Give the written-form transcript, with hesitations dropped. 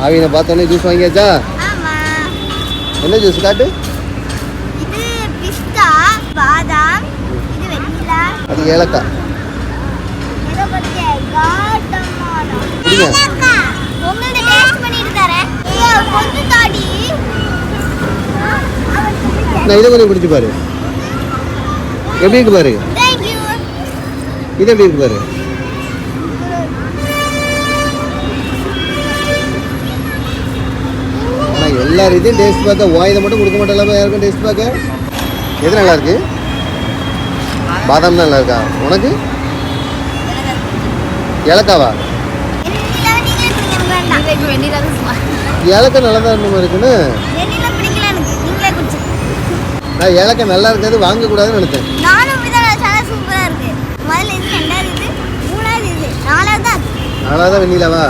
ஆவினை பார்த்தோன்னே ஜூஸ் வாங்கியாச்சா? என்ன ஜூஸ் காட்டு? இது பிஸ்தா, பாதாம், இது வெண்ணிலா, அது ஏலக்காய். ஏதோ பச்சை காட்டமானோ. குடிங்க. உங்கள்ட்ட டேஸ்ட் பண்ணிட்டு தரேன். கொஞ்சம் தாடி. நான் இதை கொஞ்சம் குடிச்சு பாரு. எப்படி இருக்கு பாரு. Thank you. இது எப்படி இருக்கு பாரு. ஆனால் எல்லாரும் இதையும் டேஸ்ட் பார்த்தா வாயிலை மட்டும் கொடுக்க மாட்டேன். யாருக்கும் டேஸ்ட் பார்க்க எது நல்லா இருக்கு? பாதாம் நல்லா இருக்கா உனக்கு? ஏலக்காவா? ஏலக்காய் நல்லா தான் இருந்த இருக்குன்னு. நான் ஏலக்காய் நல்லா இருக்காது வாங்கக்கூடாதுன்னு நினைச்சேன். நாலாவது வெண்ணிலாவா?